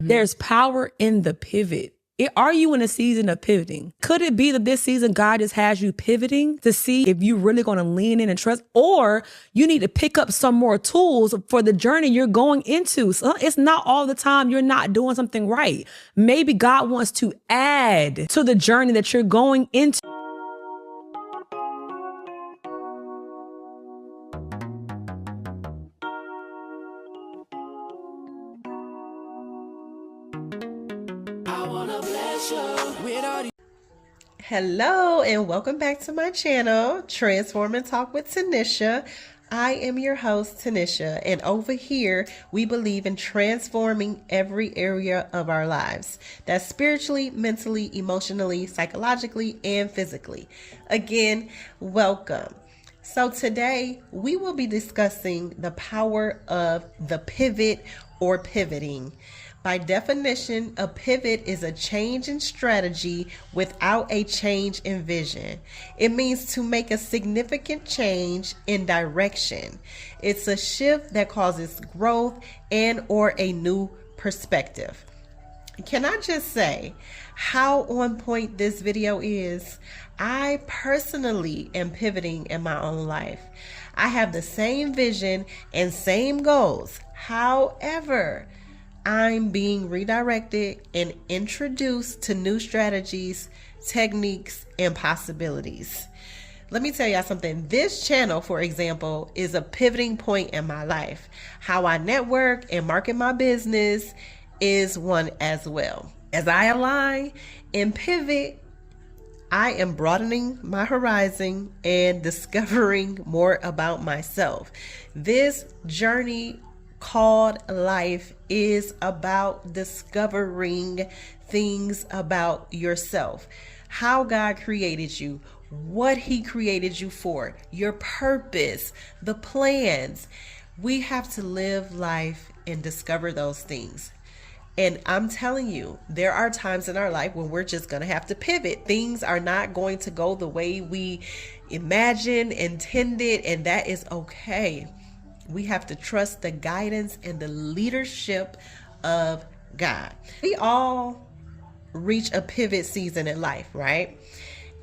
There's power in the pivot. Are you in a season of pivoting? Could it be that this season God just has you pivoting to see if you're really going to lean in and trust, or you need to pick up some more tools for the journey you're going into? So it's not all the time you're not doing something right. Maybe God wants to add to the journey that you're going into. Hello and welcome back to my channel, Transform and Talk with Tanisha. I am your host, Tanisha, and over here we believe in transforming every area of our lives. That's spiritually, mentally, emotionally, psychologically, and physically. Again, welcome. So today we will be discussing the power of the pivot or pivoting. By definition, a pivot is a change in strategy without a change in vision. It means to make a significant change in direction. It's a shift that causes growth and or a new perspective. Can I just say how on point this video is? I personally am pivoting in my own life. I have the same vision and same goals. However, I'm being redirected and introduced to new strategies, techniques, and possibilities. Let me tell y'all something. This channel, for example, is a pivoting point in my life. How I network and market my business is one as well. As I align and pivot, I am broadening my horizon and discovering more about myself. This journey called life is about discovering things about yourself, how God created you, what He created you for, your purpose, the plans. We have to live life and discover those things. And I'm telling you, there are times in our life when we're just going to have to pivot. Things are not going to go the way we imagined, intended, and that is okay. We have to trust the guidance and the leadership of God. We all reach a pivot season in life, right?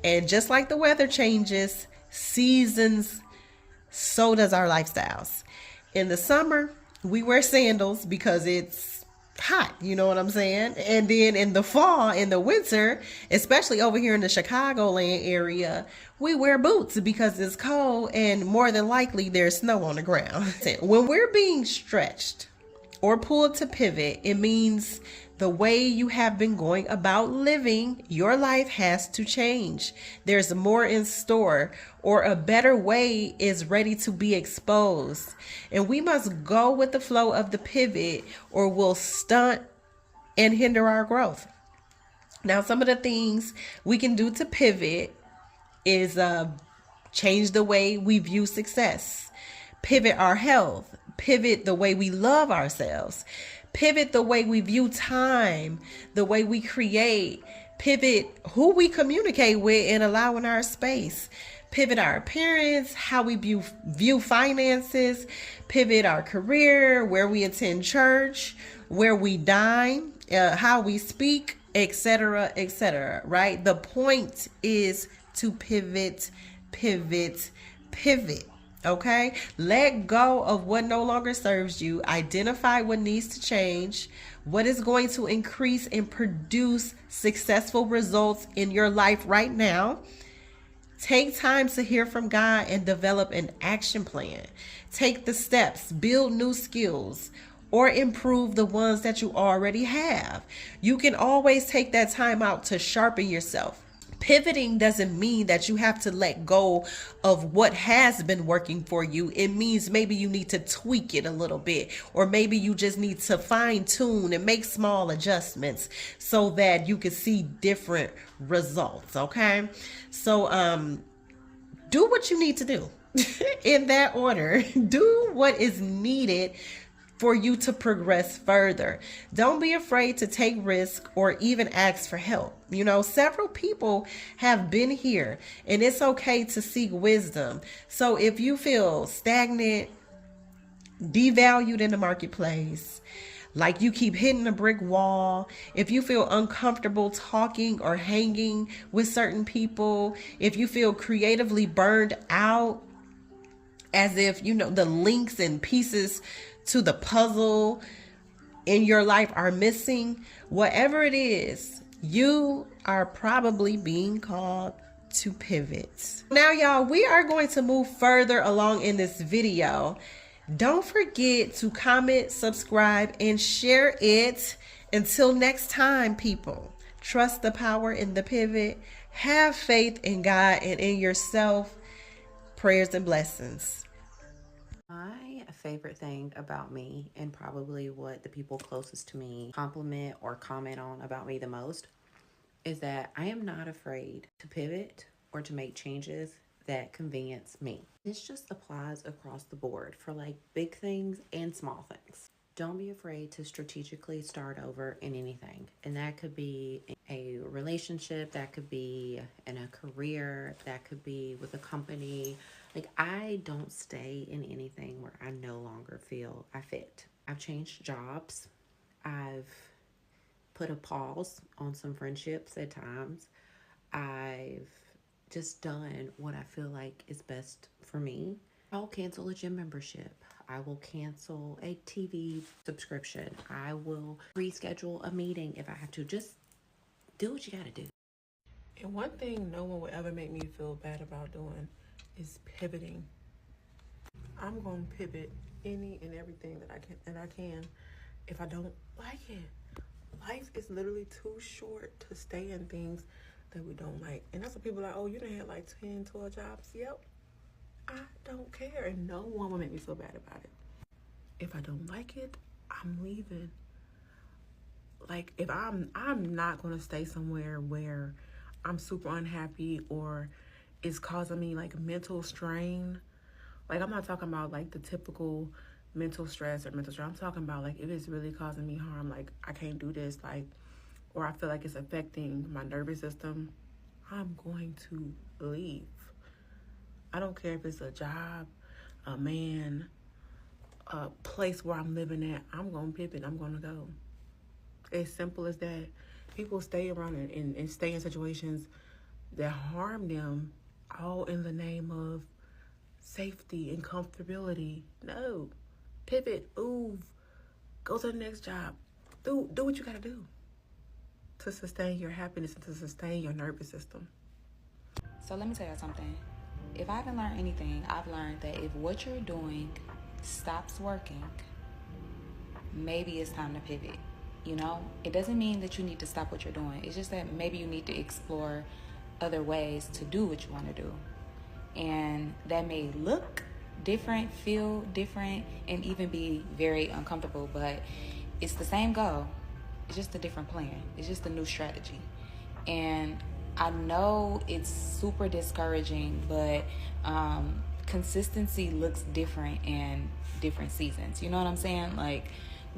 And just like the weather changes, seasons, so does our lifestyles. In the summer, we wear sandals because it's hot, you know what I'm saying? And then in the fall, in the winter, especially over here in the Chicagoland area, we wear boots because it's cold and more than likely there's snow on the ground. When we're being stretched or pulled to pivot, it means the way you have been going about living your life has to change. There's more in store, or a better way is ready to be exposed. And we must go with the flow of the pivot or we'll stunt and hinder our growth. Now, some of the things we can do to pivot is change the way we view success, pivot our health, pivot the way we love ourselves, pivot the way we view time, the way we create, pivot who we communicate with and allow in our space, pivot our appearance, how we view finances, pivot our career, where we attend church, where we dine, how we speak, etc., right? The point is to pivot, okay? Let go of what no longer serves you. Identify what needs to change, what is going to increase and produce successful results in your life right now. Take time to hear from God and develop an action plan. Take the steps, build new skills, or improve the ones that you already have. You can always take that time out to sharpen yourself. Pivoting doesn't mean that you have to let go of what has been working for you. It means maybe you need to tweak it a little bit, or maybe you just need to fine tune and make small adjustments so that you can see different results. Okay. So, do what you need to do in that order. Do what is needed for you to progress further. Don't be afraid to take risks or even ask for help. You know, several people have been here, and it's okay to seek wisdom. So if you feel stagnant, devalued in the marketplace, like you keep hitting a brick wall, if you feel uncomfortable talking or hanging with certain people, if you feel creatively burned out, as if, you know, the links and pieces to the puzzle in your life are missing, whatever it is, you are probably being called to pivot. Now, y'all, we are going to move further along in this video. Don't forget to comment, subscribe, and share it. Until next time, people, trust the power in the pivot. Have faith in God and in yourself. Prayers and blessings. My favorite thing about me, and probably what the people closest to me compliment or comment on about me the most, is that I am not afraid to pivot or to make changes that convenience me. This just applies across the board for like big things and small things. Don't be afraid to strategically start over in anything. And that could be a relationship, that could be in a career, that could be with a company. Like, I don't stay in anything where I no longer feel I fit. I've changed jobs. I've put a pause on some friendships at times. I've just done what I feel like is best for me. I'll cancel a gym membership. I will cancel a TV subscription. I will reschedule a meeting if I have to. Just do what you gotta do. And one thing no one will ever make me feel bad about doing is pivoting. I'm gonna pivot any and everything that I can if I don't like it. Life is literally too short to stay in things that we don't like. And that's what people are like, oh, you done had like 10, 12 jobs. Yep. I don't care, and no one will make me feel bad about it. If I don't like it, I'm leaving. Like, if I'm not gonna stay somewhere where I'm super unhappy or it's causing me like mental strain. Like, I'm not talking about like the typical mental stress or mental strain. I'm talking about like if it's really causing me harm, like I can't do this, like, or I feel like it's affecting my nervous system, I'm going to leave. I don't care if it's a job, a man, a place where I'm living at. I'm going to pivot. I'm going to go. As simple as that. People stay around and stay in situations that harm them, all in the name of safety and comfortability. No. Pivot. Move. Go to the next job. Do what you got to do to sustain your happiness and to sustain your nervous system. So let me tell you something. If I haven't learned anything, I've learned that if what you're doing stops working, maybe it's time to pivot. You know, it doesn't mean that you need to stop what you're doing. It's just that maybe you need to explore other ways to do what you want to do. And that may look different, feel different, and even be very uncomfortable, but it's the same goal. It's just a different plan. It's just a new strategy. And I know it's super discouraging, but consistency looks different in different seasons. You know what I'm saying? Like,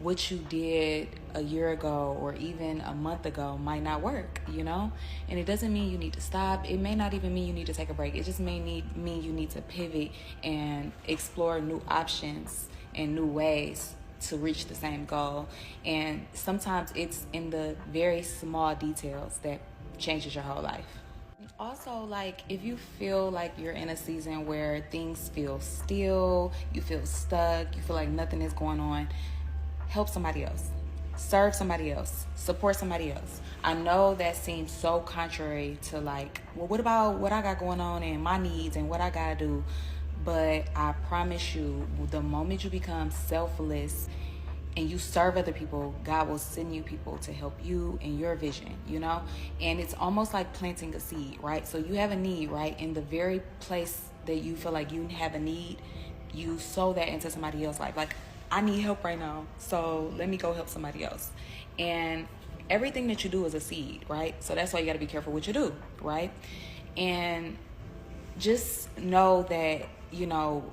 what you did a year ago or even a month ago might not work, you know? And it doesn't mean you need to stop. It may not even mean you need to take a break. It just may mean you need to pivot and explore new options and new ways to reach the same goal. And sometimes it's in the very small details that changes your whole life. Also, like, if you feel like you're in a season where things feel still, you feel stuck, you feel like nothing is going on, help somebody else. Serve somebody else. Support somebody else. I know that seems so contrary to like, well, what about what I got going on and my needs and what I gotta do? But I promise you, the moment you become selfless and you serve other people, God will send you people to help you in your vision, you know? And it's almost like planting a seed, right? So you have a need, right? In the very place that you feel like you have a need, you sow that into somebody else's life. Like, I need help right now, so let me go help somebody else. And everything that you do is a seed, right? So that's why you gotta be careful what you do, right? And just know that, you know,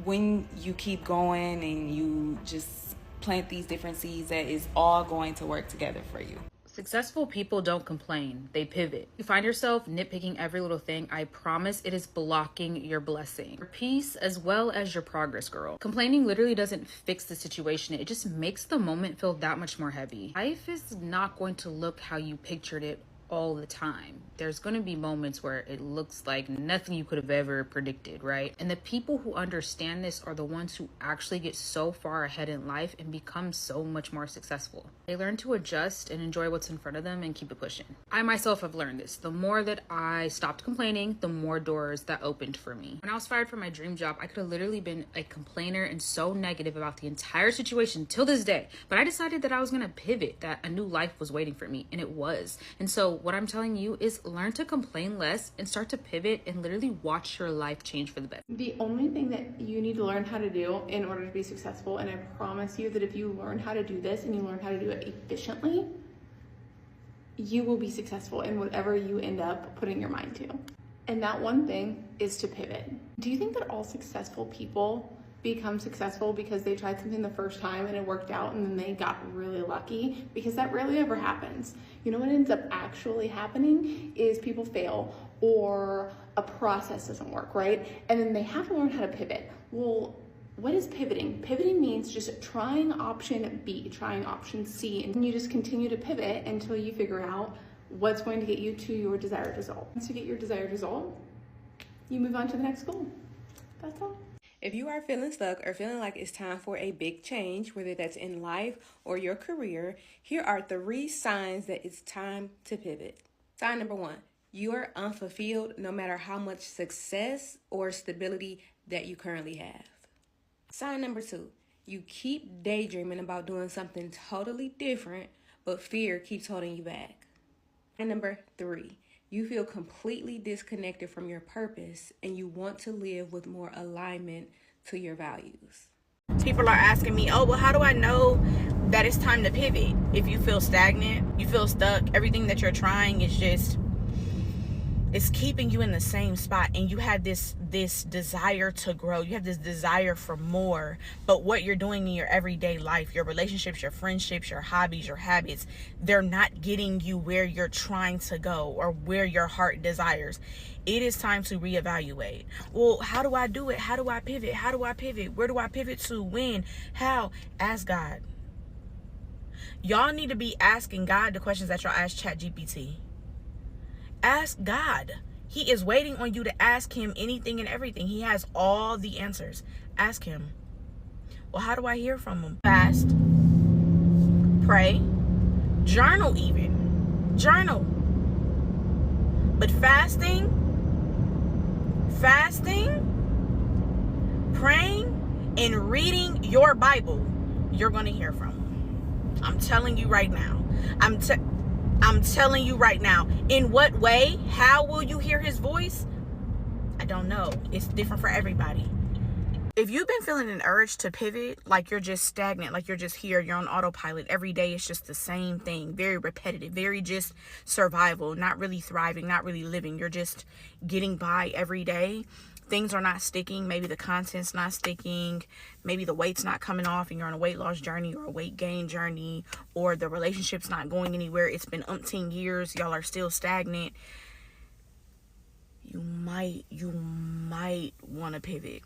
when you keep going and you just plant these different seeds, that is all going to work together for you. Successful people don't complain, they pivot. You find yourself nitpicking every little thing, I promise it is blocking your blessing, your peace, as well as your progress, girl. Complaining literally doesn't fix the situation, it just makes the moment feel that much more heavy. Life is not going to look how you pictured it all the time. There's going to be moments where it looks like nothing you could have ever predicted, right? And the people who understand this are the ones who actually get so far ahead in life and become so much more successful. They learn to adjust and enjoy what's in front of them and keep it pushing. I myself have learned this. The more that I stopped complaining, the more doors that opened for me. When I was fired from my dream job, I could have literally been a complainer and so negative about the entire situation till this day. But I decided that I was going to pivot, that a new life was waiting for me, and it was. And so what I'm telling you is learn to complain less and start to pivot and literally watch your life change for the better. The only thing that you need to learn how to do in order to be successful, and I promise you that if you learn how to do this and you learn how to do it efficiently, you will be successful in whatever you end up putting your mind to. And that one thing is to pivot. Do you think that all successful people become successful because they tried something the first time and it worked out and then they got really lucky? Because that rarely ever happens. You know what ends up actually happening is people fail or a process doesn't work, right? And then they have to learn how to pivot. Well, what is pivoting? Pivoting means just trying option B, trying option C, and you just continue to pivot until you figure out what's going to get you to your desired result. Once you get your desired result, you move on to the next goal. That's all. If you are feeling stuck or feeling like it's time for a big change, whether that's in life or your career, here are 3 signs that it's time to pivot. Sign number 1, you are unfulfilled no matter how much success or stability that you currently have. Sign number 2, you keep daydreaming about doing something totally different, but fear keeps holding you back. Sign number 3, you feel completely disconnected from your purpose and you want to live with more alignment to your values. People are asking me, oh, well, how do I know that it's time to pivot? If you feel stagnant, you feel stuck, everything that you're trying is just, it's keeping you in the same spot, and you have this desire to grow. You have this desire for more, but what you're doing in your everyday life, your relationships, your friendships, your hobbies, your habits, they're not getting you where you're trying to go or where your heart desires. It is time to reevaluate. Well, how do I do it? How do I pivot? How do I pivot? Where do I pivot to? When? How? Ask God. Y'all need to be asking God the questions that y'all ask ChatGPT. Ask God. He is waiting on you to ask him anything and everything. He has all the answers. Ask him. Well, how do I hear from him? Fast. Pray. Journal even. Journal. But fasting, praying, and reading your Bible, you're going to hear from him. I'm telling you right now. I'm telling you right now. In what way? How will you hear his voice? I don't know. It's different for everybody. If you've been feeling an urge to pivot, like you're just stagnant, like you're just here, you're on autopilot, every day it's just the same thing, very repetitive, very just survival, not really thriving, not really living, you're just getting by every day. Things are not sticking. Maybe the content's not sticking. Maybe the weight's not coming off and you're on a weight loss journey or a weight gain journey, or the relationship's not going anywhere. It's been umpteen years. Y'all are still stagnant. You might want to pivot.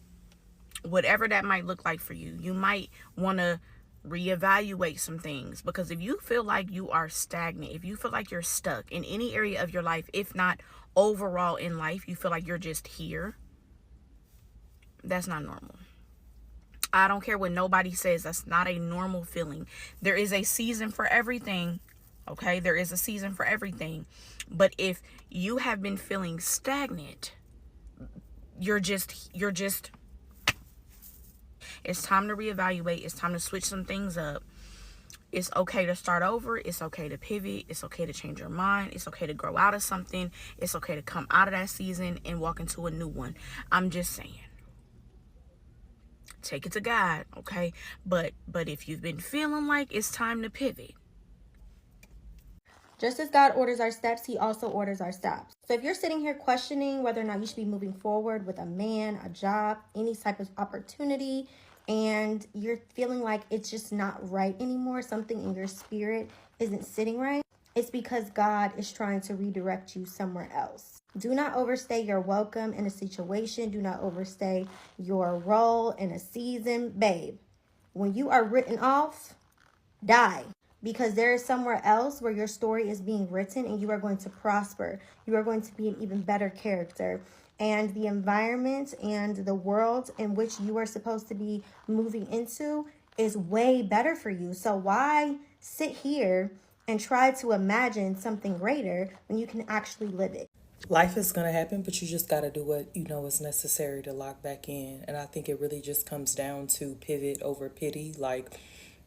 Whatever that might look like for you. You might want to reevaluate some things, because if you feel like you are stagnant, if you feel like you're stuck in any area of your life, if not overall in life, you feel like you're just here, that's not normal. I don't care what nobody says. That's not a normal feeling. There is a season for everything. Okay? There is a season for everything. But if you have been feeling stagnant, you're just it's time to reevaluate. It's time to switch some things up. It's okay to start over. It's okay to pivot. It's okay to change your mind. It's okay to grow out of something. It's okay to come out of that season and walk into a new one. I'm just saying. Take it to God, okay? But if you've been feeling like it's time to pivot. Just as God orders our steps, he also orders our stops. So if you're sitting here questioning whether or not you should be moving forward with a man, a job, any type of opportunity, and you're feeling like it's just not right anymore, something in your spirit isn't sitting right, it's because God is trying to redirect you somewhere else. Do not overstay your welcome in a situation. Do not overstay your role in a season. Babe, when you are written off, die. Because there is somewhere else where your story is being written and you are going to prosper. You are going to be an even better character. And the environment and the world in which you are supposed to be moving into is way better for you. So why sit here and try to imagine something greater when you can actually live it? Life is going to happen, but you just got to do what you know is necessary to lock back in. And I think it really just comes down to pivot over pity. Like,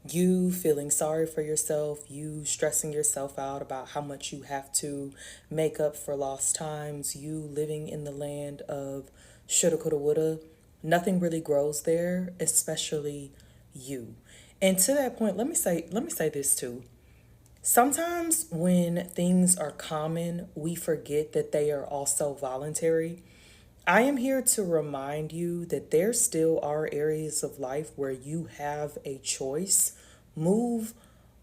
you feeling sorry for yourself, you stressing yourself out about how much you have to make up for lost times, you living in the land of shoulda, coulda, woulda. Nothing really grows there, especially you. And to that point, let me say this too. Sometimes when things are common, we forget that they are also voluntary. I am here to remind you that there still are areas of life where you have a choice. Move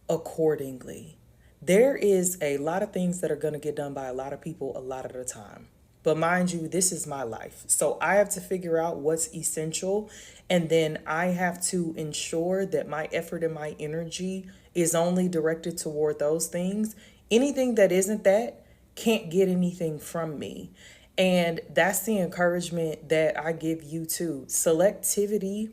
accordingly. There is a lot of things that are going to get done by a lot of people a lot of the time. But mind you, this is my life. So I have to figure out what's essential. And then I have to ensure that my effort and my energy is only directed toward those things. Anything that isn't that can't get anything from me. And that's the encouragement that I give you too. Selectivity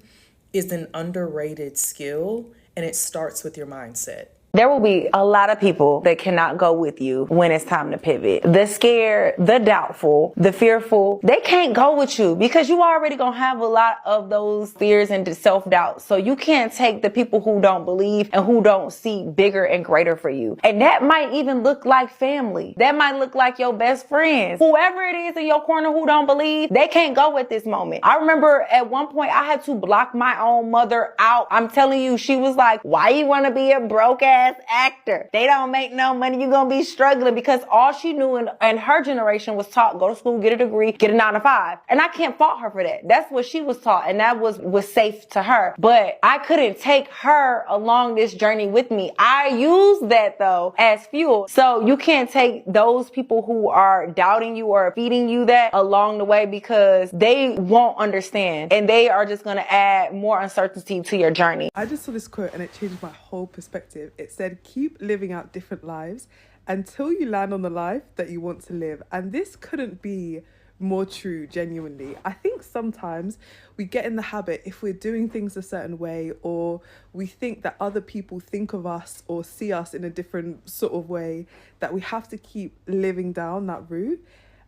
is an underrated skill, and it starts with your mindset. There will be a lot of people that cannot go with you when it's time to pivot. The scared, the doubtful, the fearful, they can't go with you because you already gonna have a lot of those fears and self-doubt. So you can't take the people who don't believe and who don't see bigger and greater for you. And that might even look like family. That might look like your best friends. Whoever it is in your corner who don't believe, they can't go at this moment. I remember at one point I had to block my own mother out. I'm telling you, she was like, why you wanna be a broke ass actor? They don't make no money. You're going to be struggling, because all she knew in her generation was taught, go to school, get a degree, get a 9 to 5. And I can't fault her for that. That's what she was taught. And that was safe to her. But I couldn't take her along this journey with me. I use that though as fuel. So you can't take those people who are doubting you or feeding you that along the way, because they won't understand and they are just going to add more uncertainty to your journey. I just saw this quote and it changed my whole perspective. It said, keep living out different lives until you land on the life that you want to live. And this couldn't be more true, genuinely. I think sometimes we get in the habit, if we're doing things a certain way, or we think that other people think of us or see us in a different sort of way, that we have to keep living down that route.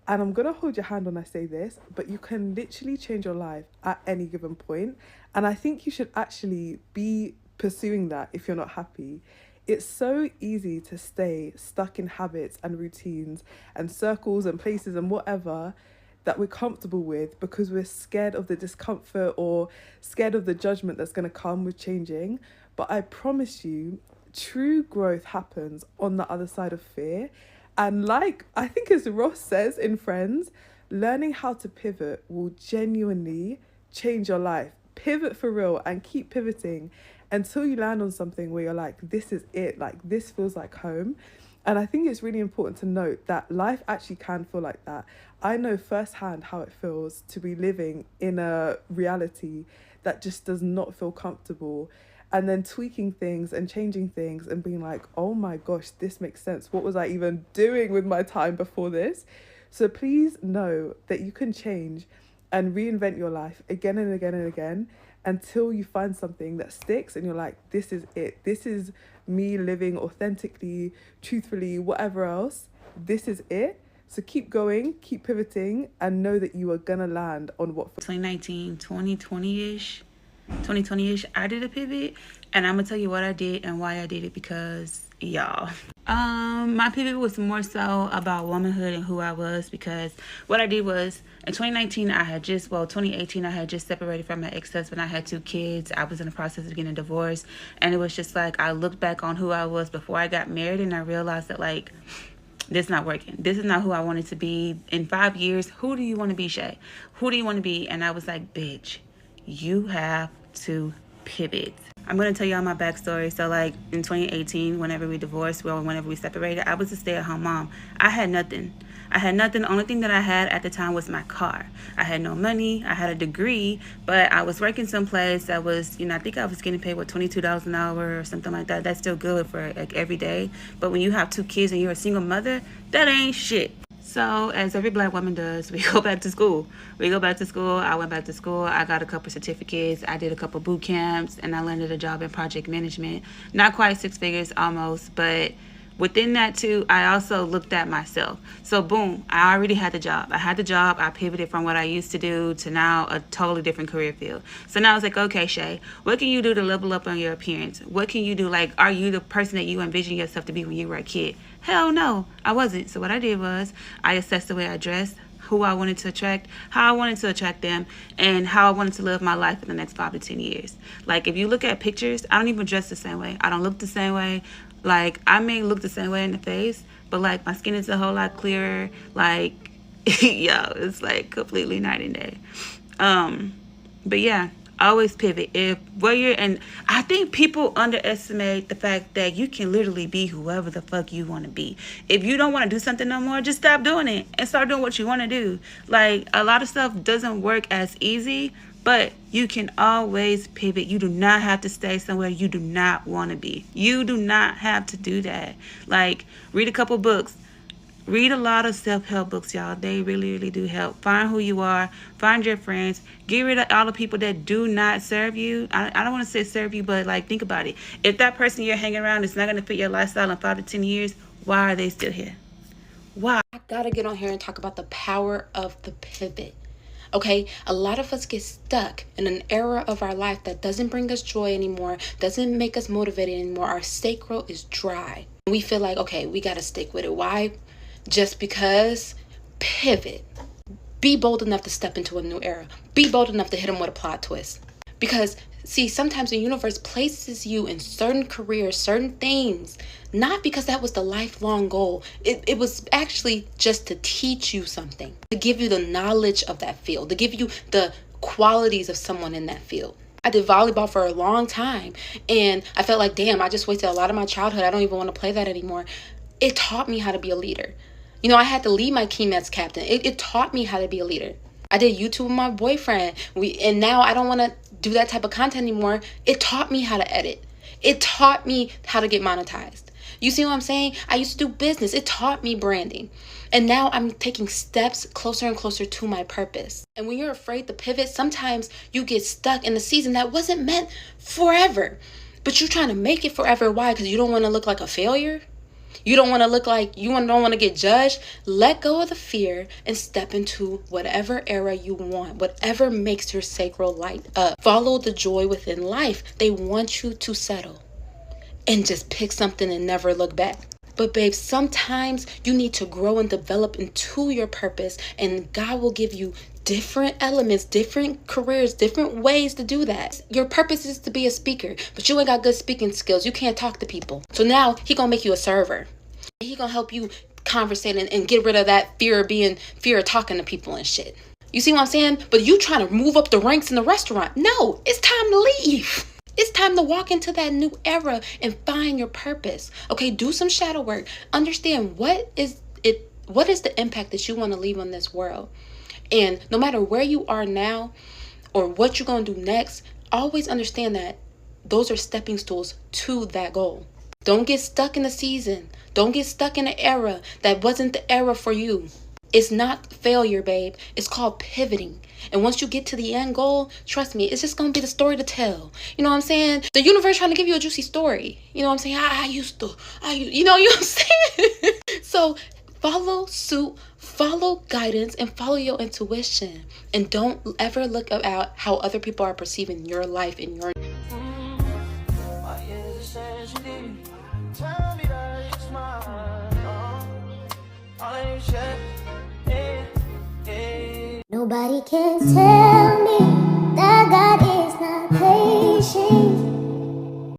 And I'm going to hold your hand when I say this, but you can literally change your life at any given point. And I think you should actually be pursuing that if you're not happy. It's so easy to stay stuck in habits and routines and circles and places and whatever that we're comfortable with, because we're scared of the discomfort or scared of the judgment that's going to come with changing. But I promise you, true growth happens on the other side of fear. And like I think as Ross says in Friends, learning how to pivot will genuinely change your life. Pivot for real and keep pivoting until you land on something where you're like, this is it, like this feels like home. And I think it's really important to note that life actually can feel like that. I know firsthand how it feels to be living in a reality that just does not feel comfortable, and then tweaking things and changing things and being like, oh my gosh, this makes sense. What was I even doing with my time before this? So please know that you can change and reinvent your life again and again and again until you find something that sticks and you're like, this is it. This is me living authentically, truthfully, whatever else. This is it. So keep going, keep pivoting, and know that you are gonna land on what 2019, 2020-ish, I did a pivot, and I'm gonna tell you what I did and why I did it, because y'all, my pivot was more so about womanhood and who I was, because what I did was in 2018 I had just separated from my ex-husband. I had 2 kids. I was in the process of getting a divorce, and it was just like I looked back on who I was before I got married, and I realized that like, this is not working. This is not who I wanted to be. In 5 years, who do you want to be, Shay? Who do you want to be? And I was like, bitch, you have to pivot. I'm going to tell y'all my backstory. So, like, in 2018, whenever we divorced, well, whenever we separated, I was a stay-at-home mom. I had nothing. The only thing that I had at the time was my car. I had no money. I had a degree, but I was working someplace that was, I think I was getting paid, $22 an hour or something like that. That's still good for, like, every day. But when you have 2 kids and you're a single mother, that ain't shit. So, as every black woman does, we go back to school. I went back to school. I got a couple certificates. I did a couple boot camps, and I landed a job in project management. Not quite 6 figures, almost, but within that too, I also looked at myself. So boom, I already had the job. I pivoted from what I used to do to now a totally different career field. So now it's like, okay, Shay, what can you do to level up on your appearance? What can you do? Like, are you the person that you envision yourself to be when you were a kid? Hell no, I wasn't. So what I did was I assessed the way I dressed, who I wanted to attract, how I wanted to attract them, and how I wanted to live my life in the next 5 to 10 years. Like, if you look at pictures, I don't even dress the same way. I don't look the same way. Like, I may look the same way in the face, but, like, my skin is a whole lot clearer. Like, it's, like, completely night and day. But, yeah, always pivot. And I think people underestimate the fact that you can literally be whoever the fuck you want to be. If you don't want to do something no more, just stop doing it and start doing what you want to do. Like, a lot of stuff doesn't work as easy, but you can always pivot. You do not have to stay somewhere you do not want to be. You do not have to do that. Like, read a couple books. Read a lot of self-help books, y'all. They really, really do help. Find who you are. Find your friends. Get rid of all the people that do not serve you. I don't want to say serve you, but, like, think about it. If that person you're hanging around is not going to fit your lifestyle in 5 to 10 years, why are they still here? Why? I gotta get on here and talk about the power of the pivot. Okay, a lot of us get stuck in an era of our life that doesn't bring us joy anymore, doesn't make us motivated anymore. Our sacral is dry. We feel like, okay, we gotta stick with it. Why? Just because. Pivot. Be bold enough to step into a new era. Be bold enough to hit them with a plot twist. Because, see, sometimes the universe places you in certain careers, certain things, not because that was the lifelong goal. It was actually just to teach you something, to give you the knowledge of that field, to give you the qualities of someone in that field. I did volleyball for a long time, and I felt like, damn, I just wasted a lot of my childhood. I don't even want to play that anymore. It taught me how to be a leader. I had to lead my Key Mets captain. It taught me how to be a leader. I did YouTube with my boyfriend. And now I don't want to do that type of content anymore. It taught me how to edit. It taught me how to get monetized. You see what I'm saying? I used to do business. It taught me branding. And now I'm taking steps closer and closer to my purpose. And when you're afraid to pivot, sometimes you get stuck in a season that wasn't meant forever. But you're trying to make it forever. Why? Because you don't want to look like a failure? You don't want to look like don't want to get judged. Let go of the fear and step into whatever era you want, whatever makes your sacral light up. Follow the joy within life. They want you to settle and just pick something and never look back. But babe, sometimes you need to grow and develop into your purpose, and God will give you different elements, different careers, different ways to do that. Your purpose is to be a speaker, but you ain't got good speaking skills. You can't talk to people. So now he gonna make you a server. He gonna help you conversate and get rid of that fear of talking to people and shit. You see what I'm saying? But you trying to move up the ranks in the restaurant. No, it's time to leave. It's time to walk into that new era and find your purpose. Okay, do some shadow work. Understand what is the impact that you want to leave on this world. And no matter where you are now or what you're going to do next, always understand that those are stepping stools to that goal. Don't get stuck in a season. Don't get stuck in an era that wasn't the era for you. It's not failure, babe. It's called pivoting. And once you get to the end goal, trust me, it's just going to be the story to tell. You know what I'm saying? The universe trying to give you a juicy story. You know what I'm saying? You know what I'm saying? So follow suit, follow guidance, and follow your intuition. And don't ever look at how other people are perceiving your life and your... Nobody can tell me